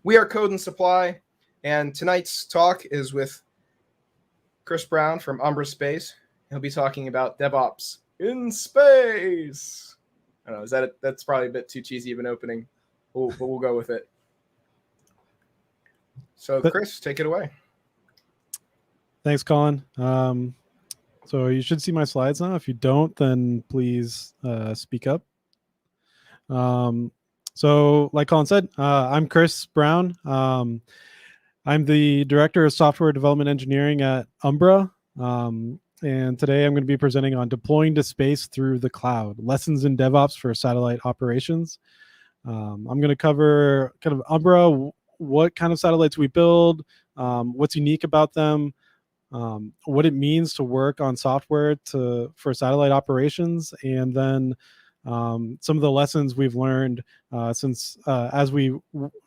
We are Code and Supply, and tonight's talk is with Chris Brown from Umbra Space. He'll be talking about DevOps in space. I don't know, that's probably a bit too cheesy of an opening, but we'll go with it. So, Chris, take it away. Thanks, Colin. So you should see my slides now. If you don't, then please speak up. So like Colin said, I'm Chris Brown. I'm the Director of Software Development Engineering at Umbra. And today I'm going to be presenting on deploying to space through the cloud, lessons in DevOps for satellite operations. I'm going to cover kind of Umbra, what kind of satellites we build, what's unique about them, what it means to work on software for satellite operations, and then some of the lessons we've learned since as we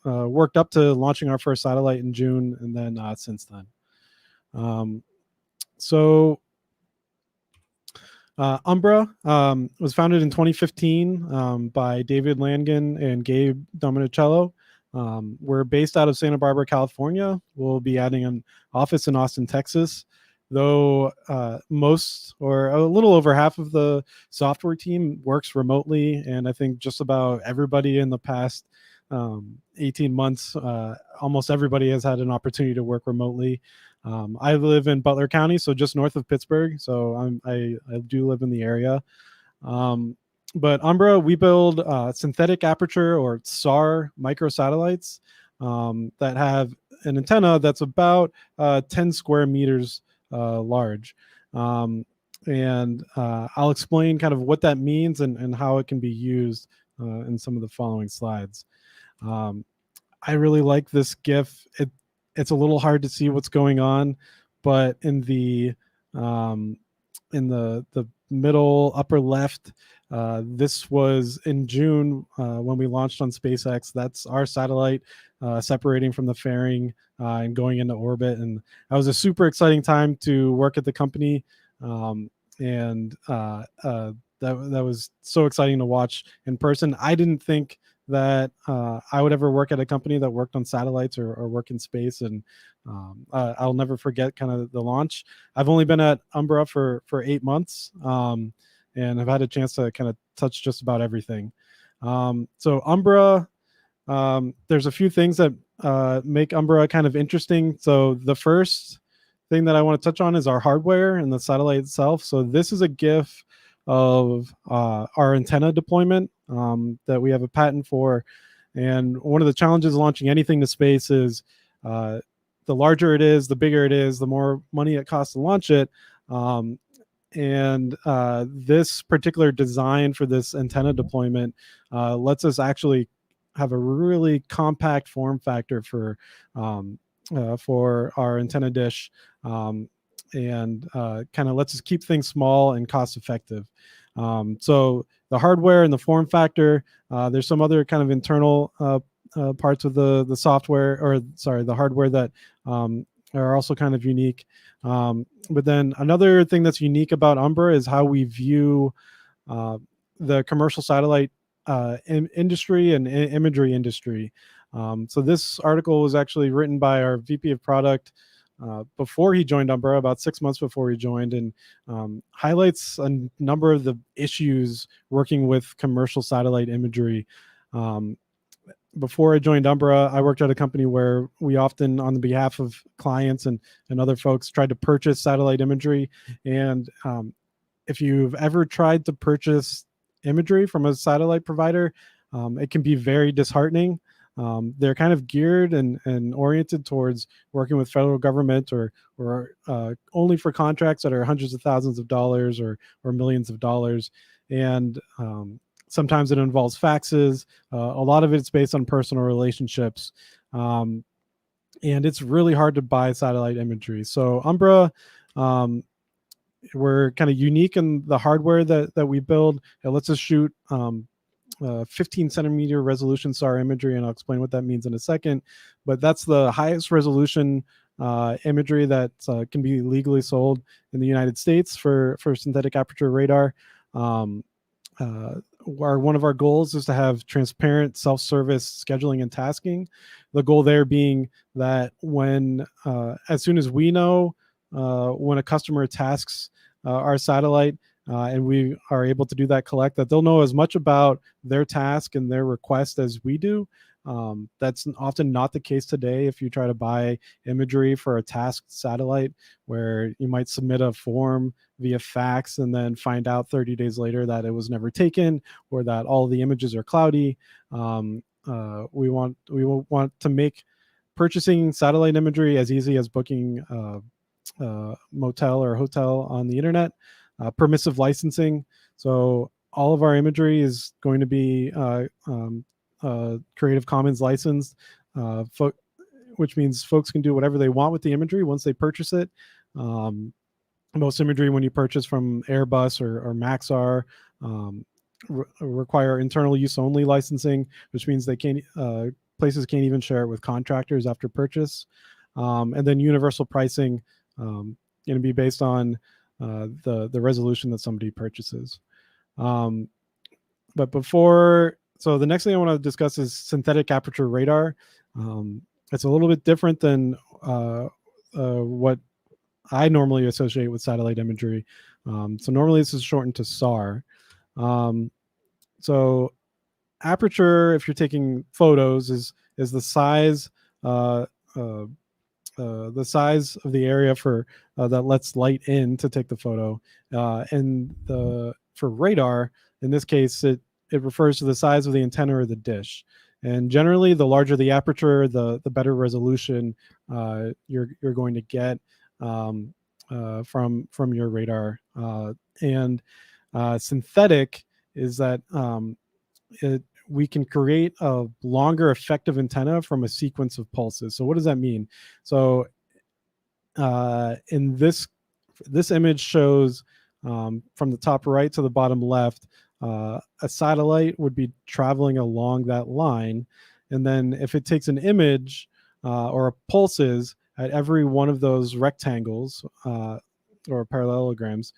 worked up to launching our first satellite in June, and then since then. Umbra was founded in 2015 by David Langan and Gabe Dominicello. We're based out of Santa Barbara, California. We'll be adding an office in Austin, Texas, though most or a little over half of the software team works remotely. And I think just about everybody in the past 18 months, almost everybody has had an opportunity to work remotely. I live in Butler County, so just north of Pittsburgh. So I do live in the area. But Umbra, we build synthetic aperture or SAR microsatellites that have an antenna that's about 10 square meters large. And I'll explain kind of what that means and how it can be used in some of the following slides. I really like this GIF. It's a little hard to see what's going on, but in the middle upper left, this was in June when we launched on SpaceX. That's our satellite separating from the fairing and going into orbit. And that was a super exciting time to work at the company. That was so exciting to watch in person. I didn't think that I would ever work at a company that worked on satellites or work in space. And I'll never forget kind of the launch. I've only been at Umbra for 8 months. And I've had a chance to kind of touch just about everything. So Umbra, there's a few things that make Umbra kind of interesting. So the first thing that I want to touch on is our hardware and the satellite itself. So this is a GIF of our antenna deployment that we have a patent for. And one of the challenges launching anything to space is the larger it is, the bigger it is, the more money it costs to launch it. And this particular design for this antenna deployment lets us actually have a really compact form factor for our antenna dish, and kind of lets us keep things small and cost effective. So the hardware and the form factor, there's some other kind of internal parts of the software, or sorry, the hardware that are also kind of unique. But then another thing that's unique about Umbra is how we view the commercial satellite industry and imagery industry. So this article was actually written by our VP of product before he joined Umbra, about 6 months before he joined, and highlights a number of the issues working with commercial satellite imagery. Before I joined Umbra, I worked at a company where we often, on the behalf of clients and other folks, tried to purchase satellite imagery. And if you've ever tried to purchase imagery from a satellite provider, it can be very disheartening. They're kind of geared and oriented towards working with federal government or only for contracts that are hundreds of thousands of dollars or millions of dollars. And sometimes it involves faxes. A lot of it's based on personal relationships. And it's really hard to buy satellite imagery. So Umbra, we're kind of unique in the hardware that we build. It lets us shoot 15 centimeter resolution SAR imagery, and I'll explain what that means in a second. But that's the highest resolution imagery that can be legally sold in the United States for synthetic aperture radar. one of our goals is to have transparent self-service scheduling and tasking. The goal there being that when as soon as we know when a customer tasks our satellite, and we are able to do that collect, that they'll know as much about their task and their request as we do. That's often not the case today if you try to buy imagery for a tasked satellite, where you might submit a form via fax and then find out 30 days later that it was never taken, or that all the images are cloudy. We want to make purchasing satellite imagery as easy as booking motel or hotel on the internet. Permissive licensing. So all of our imagery is going to be Creative Commons licensed, which means folks can do whatever they want with the imagery once they purchase it. Most imagery, when you purchase from Airbus or Maxar, require internal use only licensing, which means they can't places can't even share it with contractors after purchase. And then universal pricing, going to be based on the resolution that somebody purchases. But before, so the next thing I want to discuss is synthetic aperture radar. It's a little bit different than what I normally associate with satellite imagery. So normally this is shortened to SAR. So aperture, if you're taking photos, is the size the size of the area for that lets light in to take the photo. And for radar, in this case, it refers to the size of the antenna or the dish. And generally, the larger the aperture, the better resolution you're going to get from your radar. And synthetic is that we can create a longer effective antenna from a sequence of pulses. So what does that mean? So in this image shows from the top right to the bottom left, a satellite would be traveling along that line. And then if it takes an image or pulses at every one of those rectangles or parallelograms,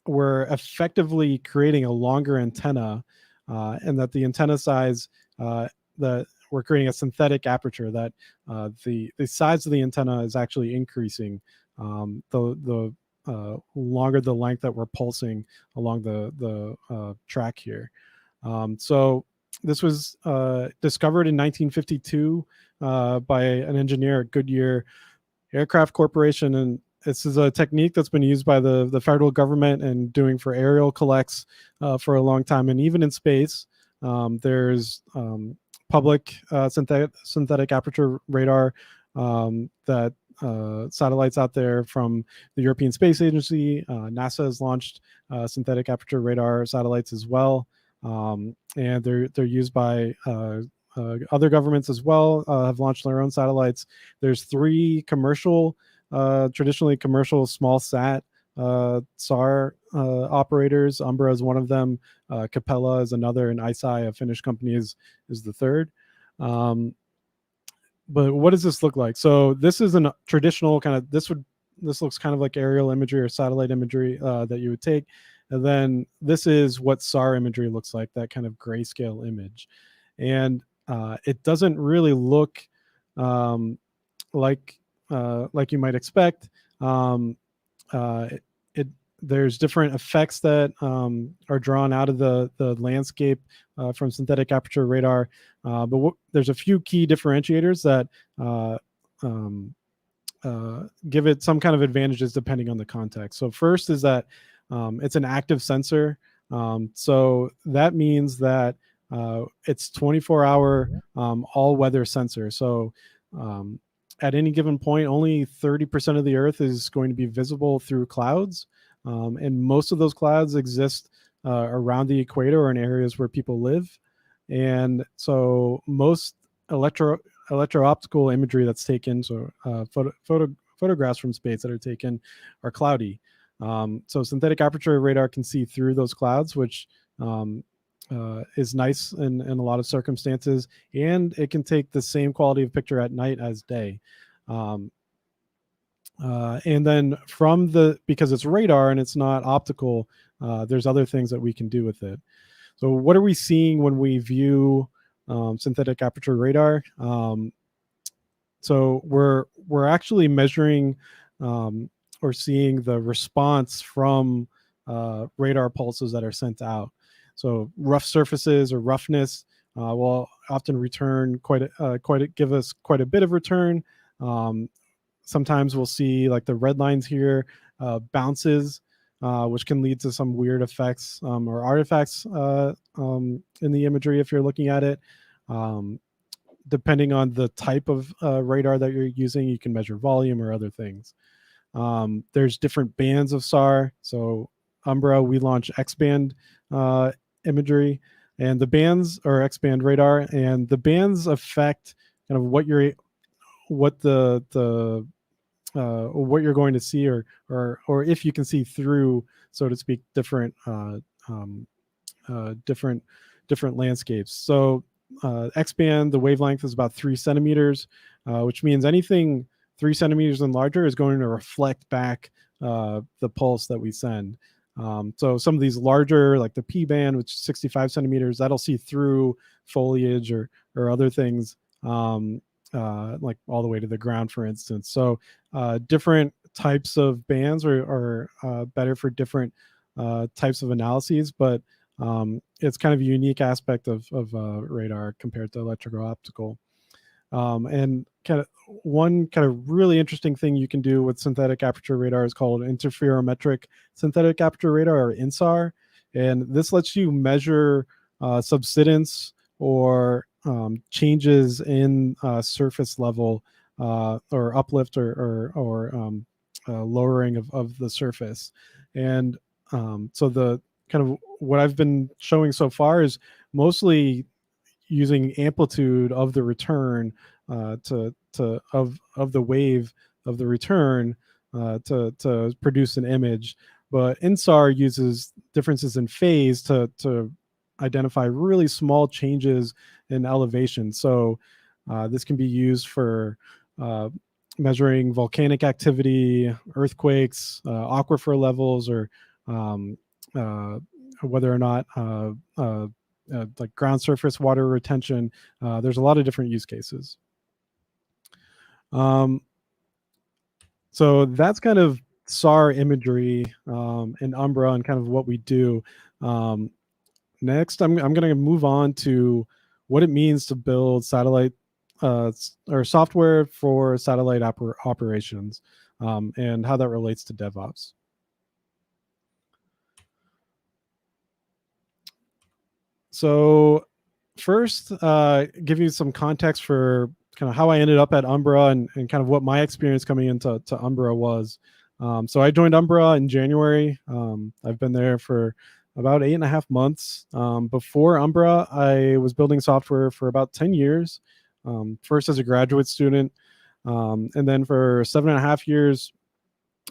we're effectively creating a longer antenna, and that the antenna size, that we're creating a synthetic aperture, that the size of the antenna is actually increasing the longer the length that we're pulsing along the track here. So this was discovered in 1952 by an engineer at Goodyear Aircraft Corporation, and this is a technique that's been used by the federal government and doing for aerial collects for a long time. And even in space, there's public synthetic aperture radar that satellites out there from the European Space Agency. NASA has launched synthetic aperture radar satellites as well, and they're used by other governments as well. Have launched their own satellites. There's 3 commercial. Traditionally commercial small sat SAR operators. Umbra is one of them. Capella is another, and ISI, a Finnish company, is the third. But what does this look like? So this is a traditional kind of, this looks kind of like aerial imagery or satellite imagery that you would take. And then this is what SAR imagery looks like, that kind of grayscale image. And it doesn't really look like you might expect. There's different effects that are drawn out of the landscape from synthetic aperture radar, but there's a few key differentiators that give it some kind of advantages depending on the context. So first is that it's an active sensor. So that means that it's 24-hour all-weather sensor. So at any given point, only 30% of the Earth is going to be visible through clouds. And most of those clouds exist around the equator or in areas where people live. And so most electro-optical imagery that's taken, so photographs from space that are taken, are cloudy. So synthetic aperture radar can see through those clouds, which is nice in a lot of circumstances, and it can take the same quality of picture at night as day. And then because it's radar and it's not optical, there's other things that we can do with it. So what are we seeing when we view synthetic aperture radar? So we're actually measuring or seeing the response from radar pulses that are sent out. So rough surfaces or roughness will often return give us quite a bit of return. Sometimes we'll see like the red lines here, bounces, which can lead to some weird effects or artifacts in the imagery if you're looking at it. Depending on the type of radar that you're using, you can measure volume or other things. There's different bands of SAR. So Umbra, we launch X-band imagery, and the bands or X-band radar, and the bands affect kind of what you're going to see, or if you can see through, so to speak, different landscapes. So X-band, the wavelength is about 3 centimeters, which means anything 3 centimeters and larger is going to reflect back the pulse that we send. So some of these larger, like the P band, which is 65 centimeters, that'll see through foliage or other things, like all the way to the ground, for instance. So different types of bands are better for different types of analyses, but it's kind of a unique aspect of radar compared to electrical optical. And one really interesting thing you can do with synthetic aperture radar is called interferometric synthetic aperture radar, or INSAR. And this lets you measure subsidence or changes in surface level or uplift or lowering of the surface. And so the kind of what I've been showing so far is mostly using amplitude of the return of the wave of the return to produce an image. But INSAR uses differences in phase to identify really small changes in elevation. So this can be used for measuring volcanic activity, earthquakes, aquifer levels, or whether or not like ground surface water retention. There's a lot of different use cases. So that's kind of SAR imagery in Umbra and kind of what we do. Next, I'm going to move on to what it means to build satellite or software for satellite operations and how that relates to DevOps. So first, give you some context for kind of how I ended up at Umbra and kind of what my experience coming into Umbra was. So I joined Umbra in January. I've been there for about 8.5 months. Before Umbra, I was building software for about 10 years, first as a graduate student. And then for 7.5 years,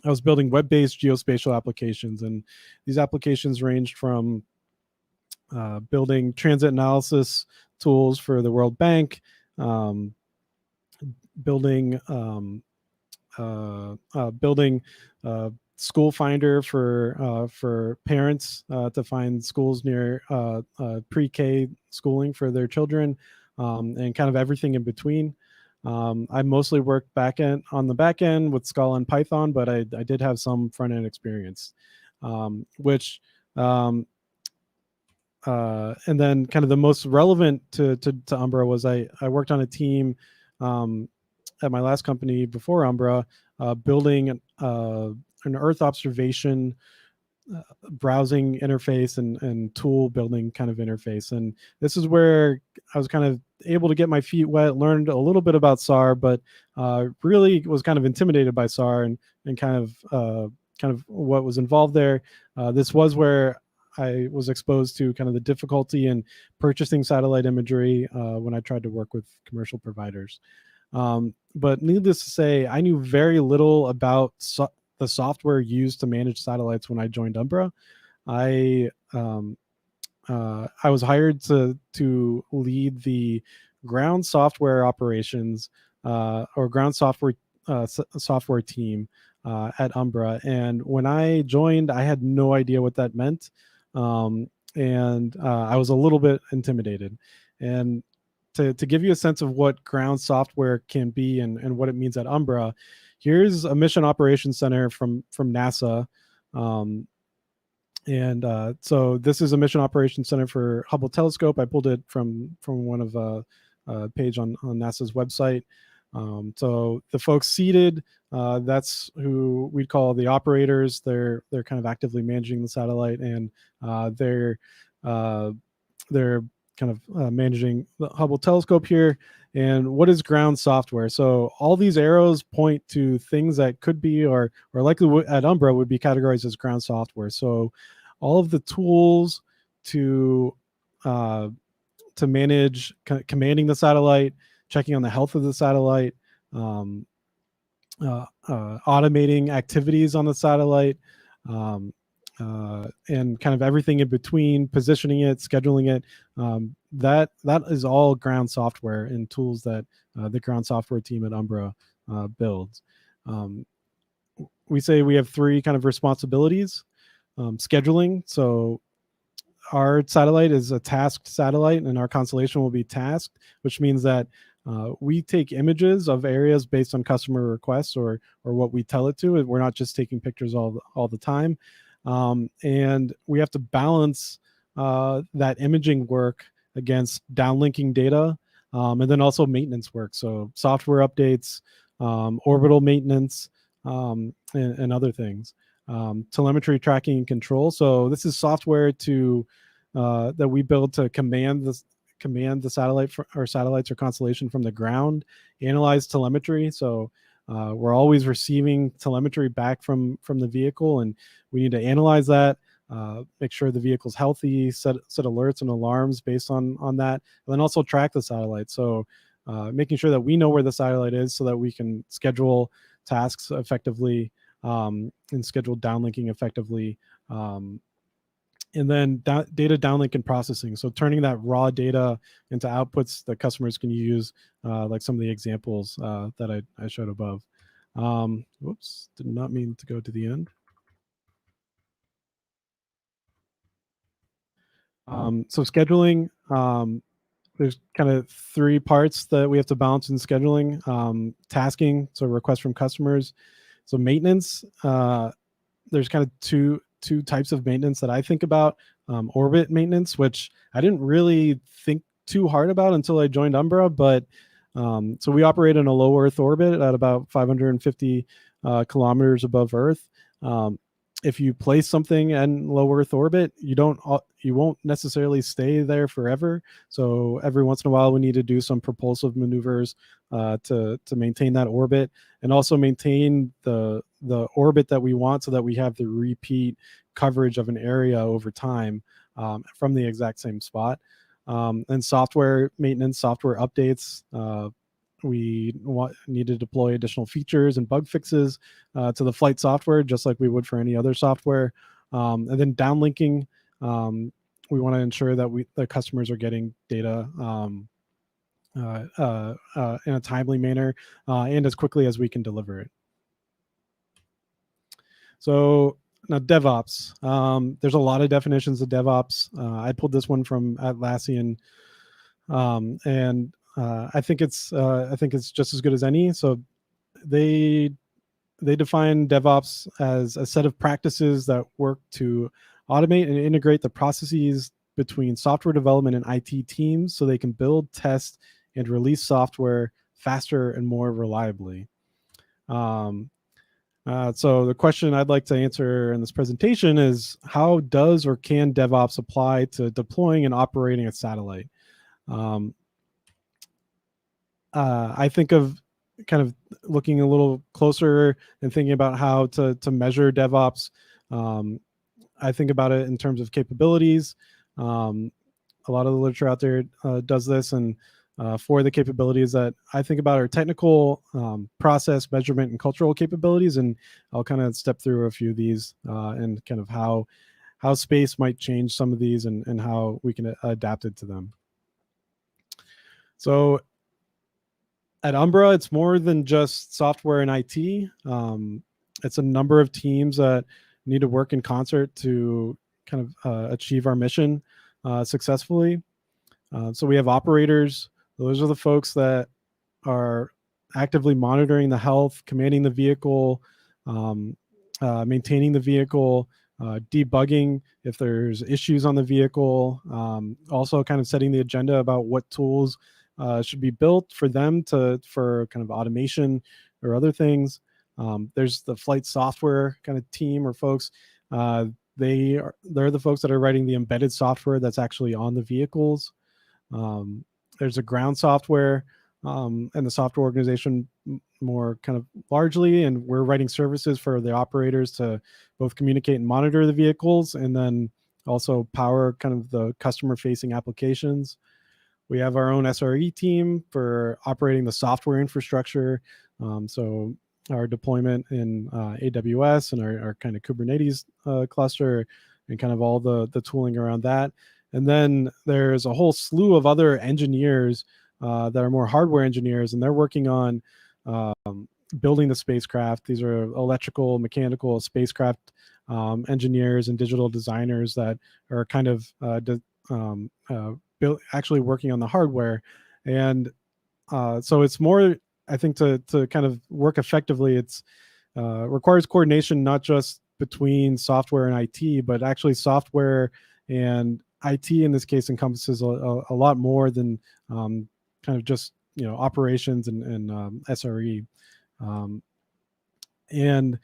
I was building web-based geospatial applications. And these applications ranged from building transit analysis tools for the World Bank, building school finder for parents to find schools near pre-K schooling for their children, and kind of everything in between. I mostly worked on the back end with Scala and Python, but I did have some front end experience, which and then kind of the most relevant to Umbra was I worked on a team at my last company before Umbra, building an Earth observation browsing interface and tool building kind of interface. And this is where I was kind of able to get my feet wet, learned a little bit about SAR, but really was kind of intimidated by SAR and kind of what was involved there. This was where I was exposed to kind of the difficulty in purchasing satellite imagery when I tried to work with commercial providers. But needless to say, I knew very little about the software used to manage satellites when I joined Umbra. I was hired to lead the ground software operations or ground software team at Umbra. And when I joined, I had no idea what that meant. And I was a little bit intimidated. And to give you a sense of what ground software can be and what it means at Umbra, here's a mission operations center from NASA. So this is a mission operations center for Hubble telescope. I pulled it from one of page on NASA's website. So the folks seated, that's who we'd call the operators. They're kind of actively managing the satellite, and they're kind of managing the Hubble telescope here. And what is ground software? So all these arrows point to things that could be or likely at Umbra would be categorized as ground software. So all of the tools to manage commanding the satellite, checking on the health of the satellite, automating activities on the satellite, and kind of everything in between, positioning it, scheduling it. That is all ground software and tools that the ground software team at Umbra builds. We say we have three kind of responsibilities. Scheduling. So our satellite is a tasked satellite, and our constellation will be tasked, which means that we take images of areas based on customer requests or what we tell it to. We're not just taking pictures all the time. And we have to balance that imaging work against downlinking data, and then also maintenance work. So software updates, orbital maintenance, and other things. Telemetry tracking and control. So this is software that we build to command the satellite or satellites or constellation from the ground, analyze telemetry. So we're always receiving telemetry back from the vehicle, and we need to analyze that, make sure the vehicle's healthy, set alerts and alarms based on that, and then also track the satellite. So making sure that we know where the satellite is so that we can schedule tasks effectively, and schedule downlinking effectively. And then data downlink and processing. So turning that raw data into outputs that customers can use, like some of the examples that I showed above. Whoops, did not mean to go to the end. So scheduling, there's kind of three parts that we have to balance in scheduling. Tasking, so requests from customers. So maintenance, there's kind of two types of maintenance that I think about. Orbit maintenance, which I didn't really think too hard about until I joined Umbra, but so we operate in a low Earth orbit at about 550 kilometers above Earth. If you place something in low Earth orbit, you won't necessarily stay there forever. So every once in a while, we need to do some propulsive maneuvers to maintain that orbit, and also maintain the orbit that we want, so that we have the repeat coverage of an area over time from the exact same spot. And software maintenance, software updates. We need to deploy additional features and bug fixes to the flight software, just like we would for any other software. And then downlinking, we want to ensure that the customers are getting data in a timely manner and as quickly as we can deliver it. So now DevOps. There's a lot of definitions of DevOps. I pulled this one from Atlassian, and I think it's just as good as any. So they define DevOps as a set of practices that work to automate and integrate the processes between software development and IT teams, so they can build, test, and release software faster and more reliably. So the question I'd like to answer in this presentation is, how does or can DevOps apply to deploying and operating a satellite? I think of kind of looking a little closer and thinking about how to measure DevOps. I think about it in terms of capabilities. A lot of the literature out there does this, and for the capabilities that I think about are technical, process, measurement, and cultural capabilities. And I'll kind of step through a few of these and kind of how space might change some of these and how we can adapt it to them. So at Umbra, it's more than just software and IT. it's a number of teams that need to work in concert to kind of achieve our mission successfully. So we have operators. Those are the folks that are actively monitoring the health, commanding the vehicle, maintaining the vehicle, debugging if there's issues on the vehicle, also kind of setting the agenda about what tools should be built for them for kind of automation or other things. There's the flight software kind of team or folks. They're the folks that are writing the embedded software that's actually on the vehicles. There's a ground software and the software organization more kind of largely, and we're writing services for the operators to both communicate and monitor the vehicles, and then also power kind of the customer facing applications. We have our own SRE team for operating the software infrastructure. So our deployment in AWS and our kind of Kubernetes cluster and kind of all the tooling around that. And then there's a whole slew of other engineers that are more hardware engineers, and they're working on building the spacecraft. These are electrical, mechanical, spacecraft engineers and digital designers that are kind of actually working on the hardware. And so it's more, I think, to kind of work effectively, it's requires coordination, not just between software and IT, but actually software and IT in this case encompasses a lot more than kind of just, operations and SRE. And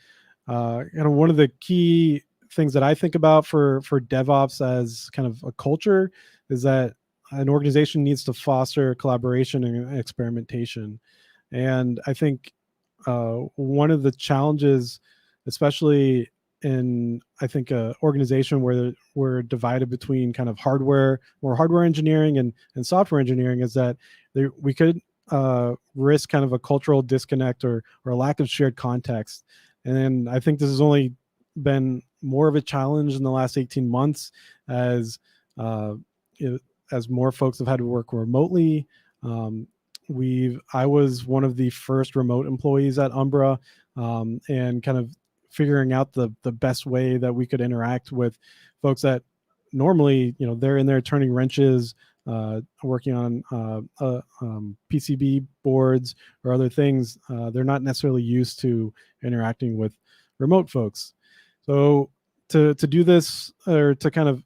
one of the key things that I think about for DevOps as kind of a culture is that an organization needs to foster collaboration and experimentation. And I think one of the challenges, especially in, I think, an organization where we're divided between kind of more hardware engineering and software engineering, is that we could risk kind of a cultural disconnect or a lack of shared context. And I think this has only been more of a challenge in the last 18 months as more folks have had to work remotely. I was one of the first remote employees at Umbra, and kind of figuring out the best way that we could interact with folks that normally, they're in there turning wrenches, working on PCB boards or other things. They're not necessarily used to interacting with remote folks. So to do this, or to kind of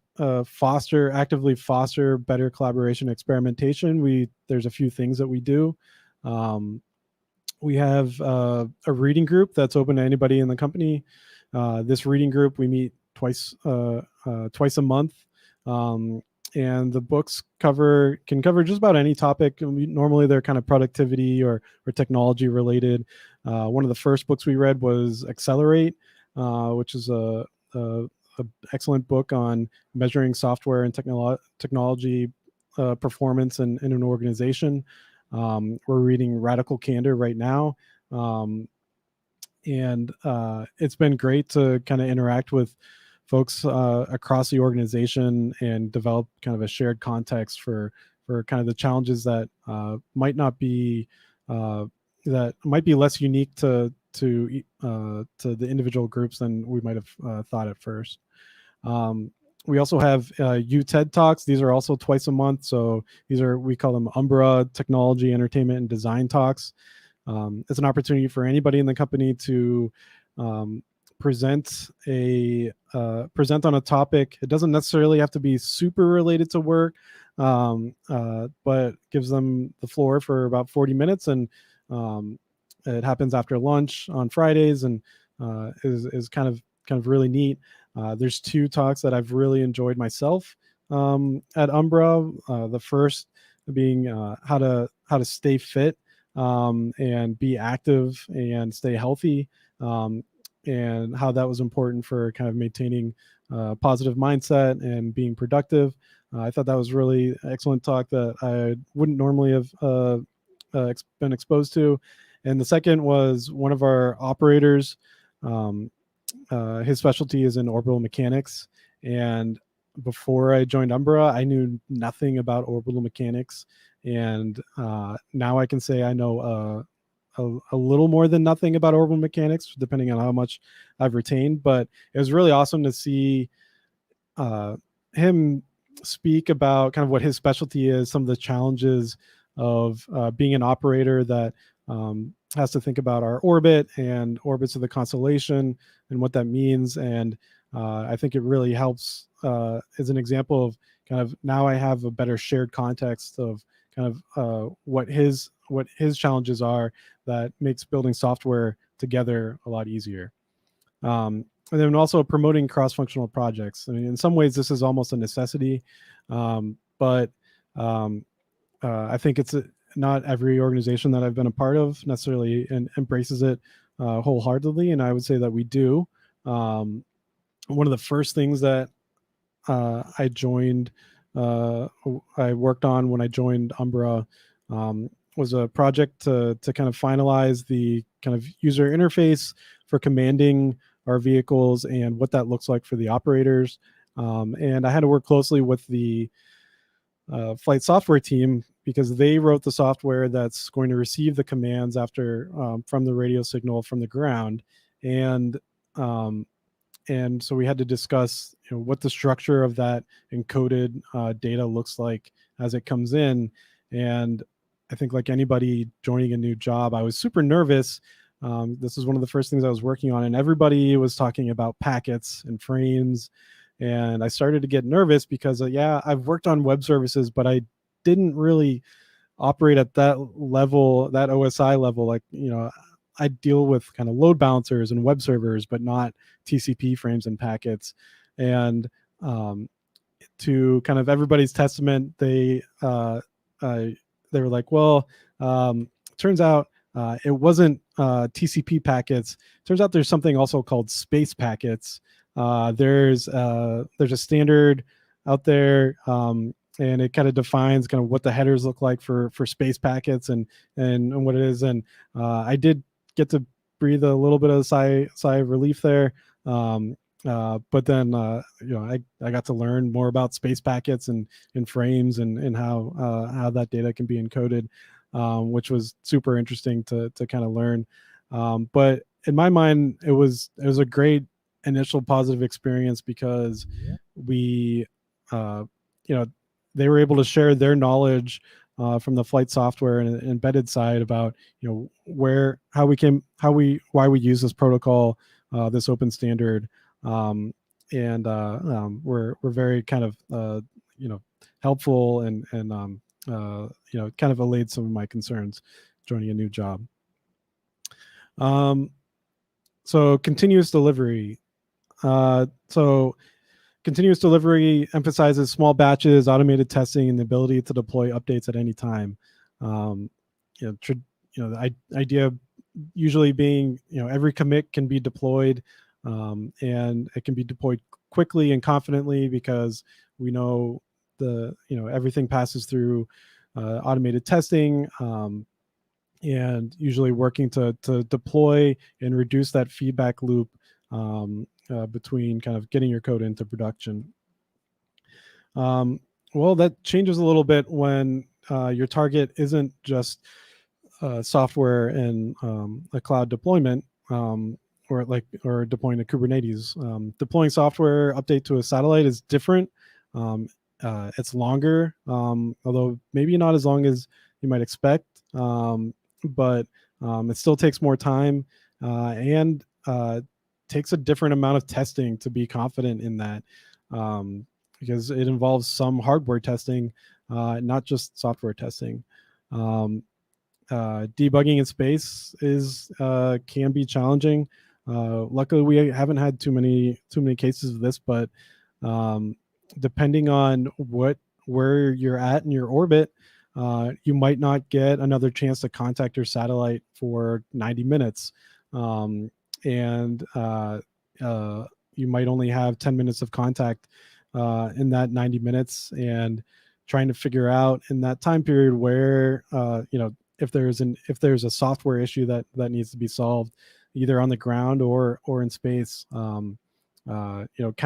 actively foster better collaboration experimentation, there's a few things that we do. We have a reading group that's open to anybody in the company. This reading group, we meet twice a month, and the books can cover just about any topic. Normally they're kind of productivity or technology related. One of the first books we read was Accelerate, which is a excellent book on measuring software and technology performance in an organization. We're reading Radical Candor right now. And it's been great to kind of interact with folks across the organization and develop kind of a shared context for kind of the challenges that might be less unique to the individual groups than we might have thought at first. We also have TED Talks. These are also twice a month. So we call them Umbra Technology, Entertainment, and Design Talks. It's an opportunity for anybody in the company to present on a topic. It doesn't necessarily have to be super related to work, but gives them the floor for about 40 minutes. And it happens after lunch on Fridays, and is kind of really neat. There's two talks that I've really enjoyed myself at Umbra. The first being how to stay fit and be active and stay healthy, and how that was important for kind of maintaining a positive mindset and being productive. I thought that was really excellent talk that I wouldn't normally have been exposed to. And the second was one of our operators. His specialty is in orbital mechanics. And before I joined Umbra, I knew nothing about orbital mechanics. And now I can say I know a little more than nothing about orbital mechanics, depending on how much I've retained. But it was really awesome to see him speak about kind of what his specialty is, some of the challenges of being an operator that has to think about our orbit and orbits of the constellation and what that means. And I think it really helps as an example of kind of now I have a better shared context of kind of what his challenges are that makes building software together a lot easier. And then also promoting cross-functional projects. I mean, in some ways, this is almost a necessity, but I think it's not every organization that I've been a part of necessarily embraces it wholeheartedly, and I would say that we do. One of the first things that I worked on when I joined Umbra was a project to kind of finalize the kind of user interface for commanding our vehicles and what that looks like for the operators. And I had to work closely with the flight software team because they wrote the software that's going to receive the commands after from the radio signal from the ground. And so we had to discuss what the structure of that encoded data looks like as it comes in. And I think like anybody joining a new job, I was super nervous. This is one of the first things I was working on, and everybody was talking about packets and frames. And I started to get nervous because, I've worked on web services, but I didn't really operate at that level, that OSI level. Like, I deal with kind of load balancers and web servers, but not TCP frames and packets. And to kind of everybody's testament, they were like, well, turns out it wasn't TCP packets. Turns out there's something also called space packets. There's a standard out there, and it kind of defines kind of what the headers look like for space packets and what it is. And I did get to breathe a little bit of a sigh of relief there. But then I got to learn more about space packets and frames and how that data can be encoded, which was super interesting to kind of learn. But in my mind, it was a great initial positive experience because we they were able to share their knowledge from the flight software and embedded side about why we use this protocol, this open standard, and we're very kind of helpful and kind of allayed some of my concerns joining a new job. So continuous delivery. Continuous delivery emphasizes small batches, automated testing, and the ability to deploy updates at any time. The idea usually being, every commit can be deployed, and it can be deployed quickly and confidently because we know everything passes through automated testing, and usually working to deploy and reduce that feedback loop between kind of getting your code into production. Well, that changes a little bit when your target isn't just software and a cloud deployment, or deploying to Kubernetes. Deploying software update to a satellite is different. It's longer, although maybe not as long as you might expect, but it still takes more time and takes a different amount of testing to be confident in that, because it involves some hardware testing, not just software testing. Debugging in space can be challenging. Luckily, we haven't had too many cases of this, but depending on where you're at in your orbit, you might not get another chance to contact your satellite for 90 minutes. And you might only have 10 minutes of contact in that 90 minutes, and trying to figure out in that time period where if there's a software issue that needs to be solved either on the ground or in space, kind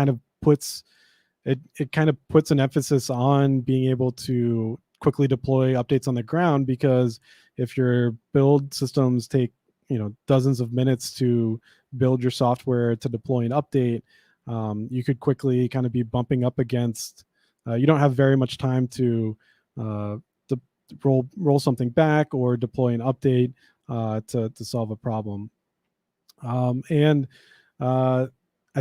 of puts an emphasis on being able to quickly deploy updates on the ground, because if your build systems take dozens of minutes to build your software to deploy an update, you could quickly kind of be bumping up against. You don't have very much time to roll something back or deploy an update to solve a problem. And I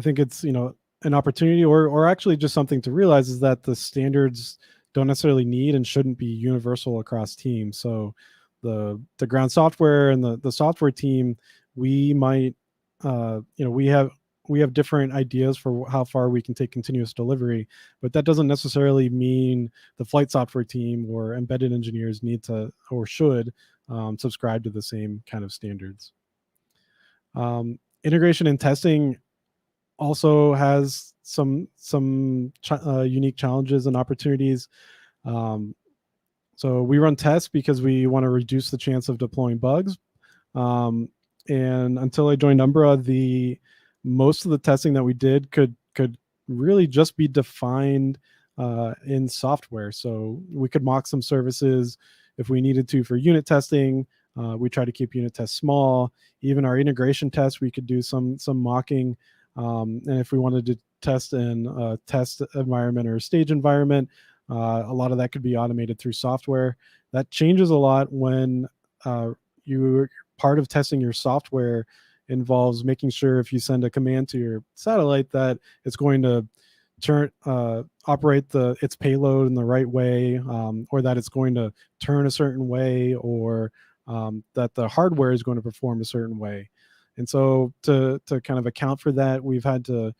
think it's an opportunity, or actually just something to realize, is that the standards don't necessarily need and shouldn't be universal across teams. So the ground software and the software team, we might we have different ideas for how far we can take continuous delivery, but that doesn't necessarily mean the flight software team or embedded engineers need to or should subscribe to the same kind of standards. Integration and testing also has some unique challenges and opportunities. So we run tests because we want to reduce the chance of deploying bugs. And until I joined Umbra, most of the testing that we did could really just be defined in software. So we could mock some services if we needed to for unit testing. We try to keep unit tests small. Even our integration tests, we could do some mocking. And if we wanted to test in a test environment or a stage environment, a lot of that could be automated through software. That changes a lot when you're part of testing your software involves making sure if you send a command to your satellite that it's going to operate its payload in the right way, or that it's going to turn a certain way, or that the hardware is going to perform a certain way. And so to kind of account for that, we've had to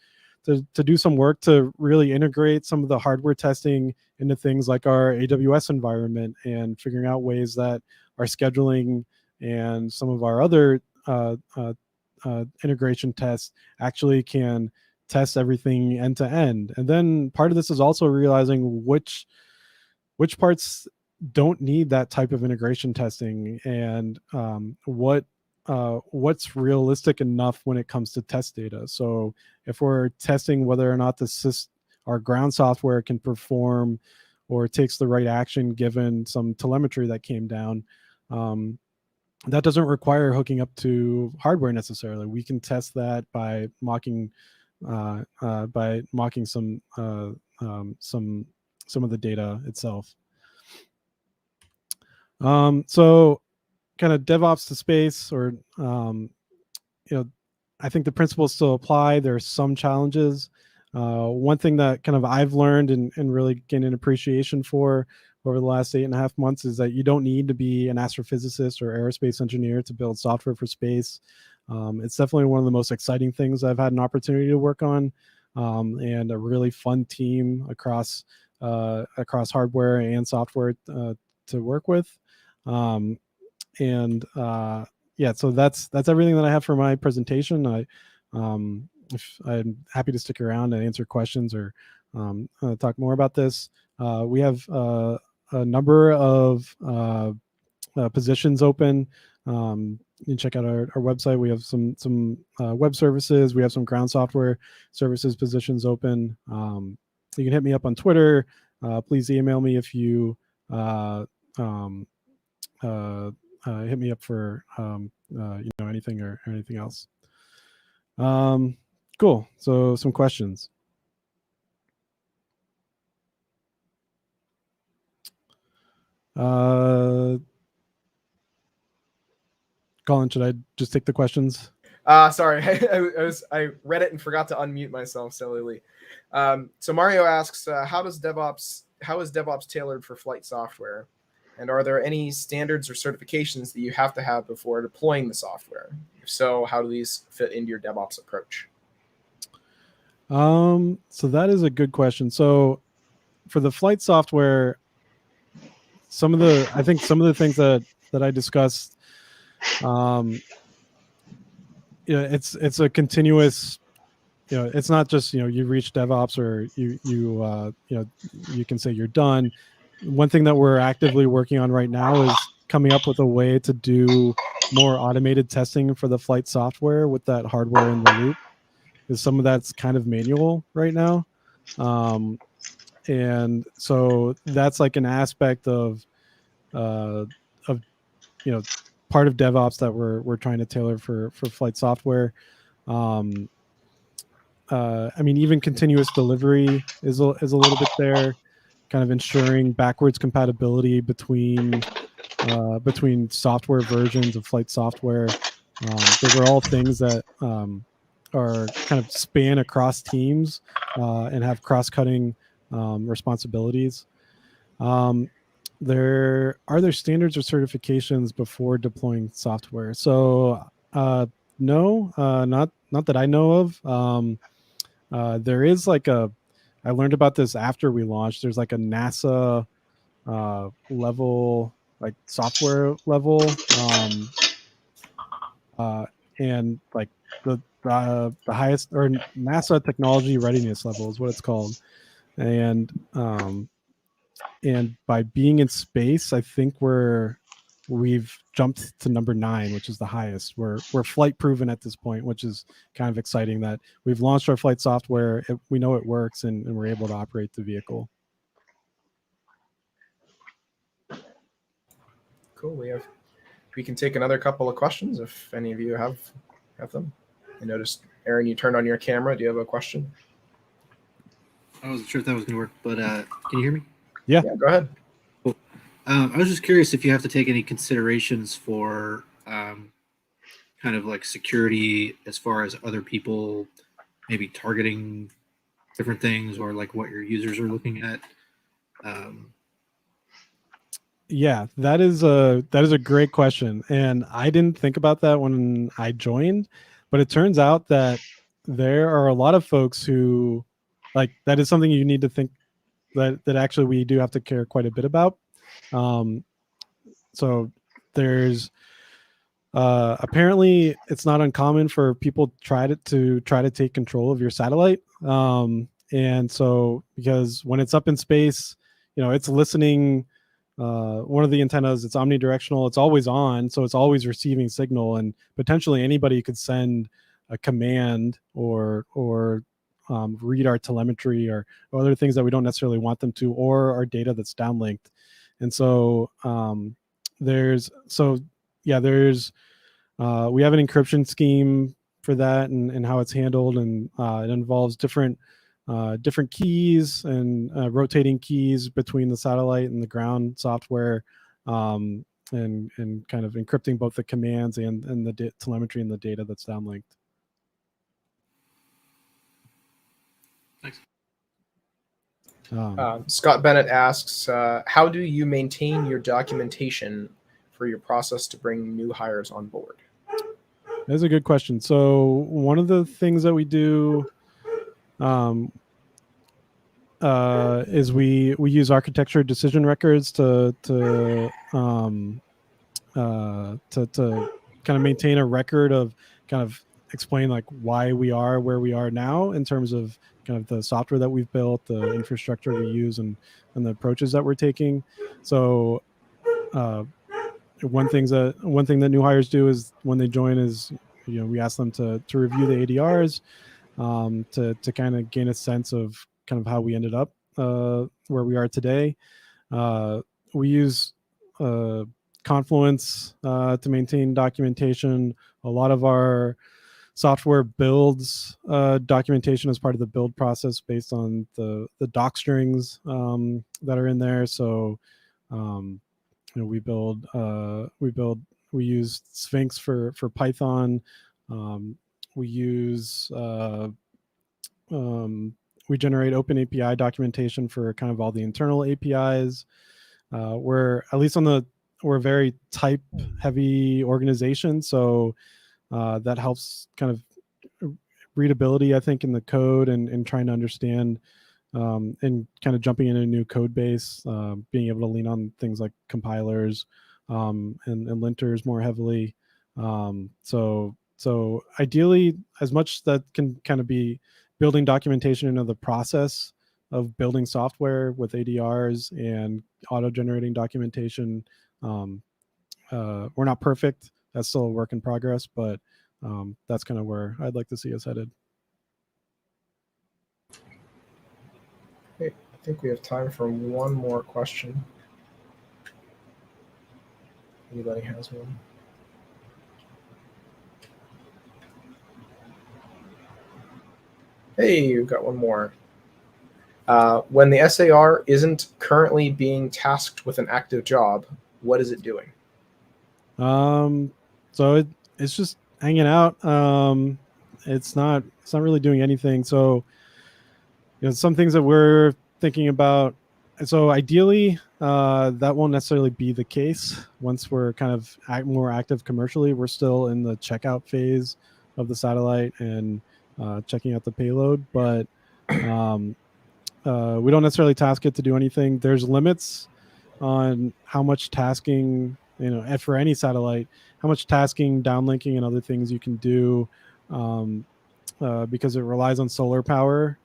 do some work to really integrate some of the hardware testing into things like our AWS environment, and figuring out ways that our scheduling and some of our other integration tests actually can test everything end to end. And then part of this is also realizing which parts don't need that type of integration testing, and what's realistic enough when it comes to test data. So if we're testing whether or not our ground software can perform or takes the right action given some telemetry that came down, that doesn't require hooking up to hardware necessarily. We can test that by mocking some of the data itself. So kind of DevOps to space, or I think the principles still apply. There are some challenges. One thing that kind of I've learned and really gained an appreciation for over the last 8.5 months is that you don't need to be an astrophysicist or aerospace engineer to build software for space. It's definitely one of the most exciting things I've had an opportunity to work on, and a really fun team across hardware and software to work with. Yeah, so that's everything that I have for my presentation. I'm happy to stick around and answer questions or talk more about this. We have a number of positions open. You can check out our website. We have some web services. We have some ground software services positions open. You can hit me up on Twitter. Please email me if you hit me up for anything or anything else. Cool. So some questions. Colin, should I just take the questions? Sorry, I read it and forgot to unmute myself sillily. So Mario asks, how is DevOps tailored for flight software? And are there any standards or certifications that you have to have before deploying the software? If so, how do these fit into your DevOps approach? So that is a good question. So for the flight software, some of the things that I discussed, it's a continuous, it's not just, you reach DevOps or you can say you're done. One thing that we're actively working on right now is coming up with a way to do more automated testing for the flight software with that hardware in the loop, because some of that's kind of manual right now. And so that's like an aspect of part of DevOps that we're trying to tailor for flight software. Even continuous delivery is a little bit there, kind of ensuring backwards compatibility between software versions of flight software. Those are all things that are kind of span across teams and have cross-cutting responsibilities. There standards or certifications before deploying software. So no, not that I know of. There is I learned about this after we launched. There's like a NASA level, like software level, and like the highest, or NASA technology readiness level is what it's called. And by being in space, I think we've jumped to number 9, which is the highest. We're flight proven at this point, which is kind of exciting that we've launched our flight software. We know it works, and we're able to operate the vehicle. Cool. We can take another couple of questions if any of you have them. I noticed, Aaron, you turned on your camera. Do you have a question? I wasn't sure if that was going to work, but can you hear me? Yeah, go ahead. Cool. I was just curious if you have to take any considerations for kind of like security as far as other people maybe targeting different things, or like what your users are looking at. Yeah, that is a great question, and I didn't think about that when I joined, but it turns out that there are a lot of folks who, like, that is something you need to think that actually we do have to care quite a bit about. So there's apparently it's not uncommon for people to try to take control of your satellite, and so because when it's up in space, it's listening. One of the antennas, it's omnidirectional, it's always on, so it's always receiving signal, and potentially anybody could send a command or read our telemetry or other things that we don't necessarily want them to, or our data that's downlinked. And so there's we have an encryption scheme for that, and how it's handled, and it involves different keys and rotating keys between the satellite and the ground software, and kind of encrypting both the commands and the telemetry and the data that's downlinked. Thanks. Scott Bennett asks, how do you maintain your documentation for your process to bring new hires on board? That's a good question. So one of the things that we do is we use architecture decision records to kind of maintain a record of, kind of explain like why we are where we are now in terms of kind of the software that we've built, the infrastructure we use, and the approaches that we're taking. So one thing that new hires do is when they join is, we ask them to review the ADRs, to kind of gain a sense of kind of how we ended up where we are today. We use Confluence to maintain documentation. A lot of our software builds documentation as part of the build process based on the doc strings that are in there. So we use Sphinx for Python. We use we generate open API documentation for kind of all the internal APIs. We're a very type heavy organization, so that helps kind of readability, I think, in the code, and trying to understand, and kind of jumping in a new code base, being able to lean on things like compilers and linters more heavily. So ideally, as much that can kind of be building documentation into the process of building software with ADRs and auto-generating documentation. We're not perfect. That's still a work in progress, but that's kind of where I'd like to see us headed. Okay, I think we have time for one more question. Anybody has one? Hey, you've got one more. When the SAR isn't currently being tasked with an active job, what is it doing? So it's just hanging out. It's not really doing anything. So some things that we're thinking about. So ideally, that won't necessarily be the case once we're kind of more active commercially. We're still in the checkout phase of the satellite and checking out the payload, but we don't necessarily task it to do anything. There's limits on how much tasking, and for any satellite, how much tasking, downlinking, and other things you can do, because it relies on solar power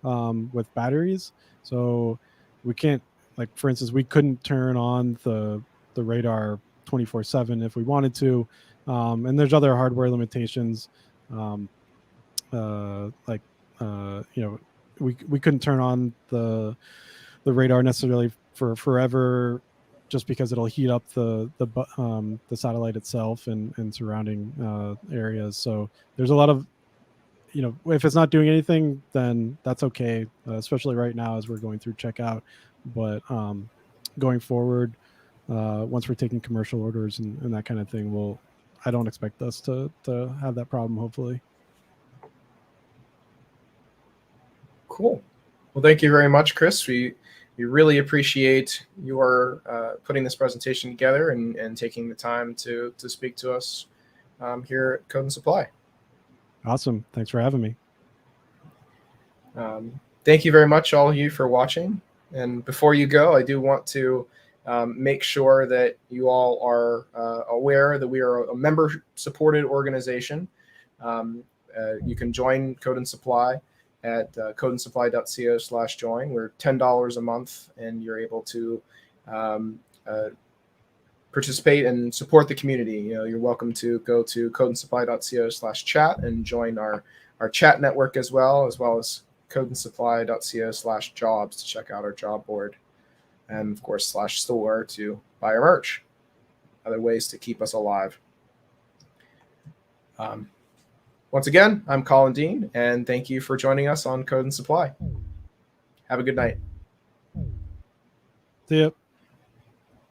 with batteries. So we can't, like, for instance, we couldn't turn on the radar 24/7 if we wanted to, and there's other hardware limitations, like we couldn't turn on the radar necessarily for forever, just because it'll heat up the satellite itself and surrounding areas. So there's a lot of, if it's not doing anything, then that's okay, especially right now as we're going through checkout. But going forward, once we're taking commercial orders and that kind of thing, I don't expect us to have that problem, hopefully. Cool. Well, thank you very much, Chris. We really appreciate your putting this presentation together and taking the time to speak to us here at Code and Supply. Awesome. Thanks for having me. Thank you very much, all of you, for watching. And before you go, I do want to make sure that you all are aware that we are a member-supported organization. You can join Code and Supply at codeandsupply.co/join. We're $10 a month, and you're able to participate and support the community. You're welcome to go to codeandsupply.co/chat and join our chat network as well as codeandsupply.co/jobs to check out our job board, and of course /store to buy our merch. Other ways to keep us alive. Once again, I'm Colin Dean, and thank you for joining us on Code and Supply. Have a good night. See ya.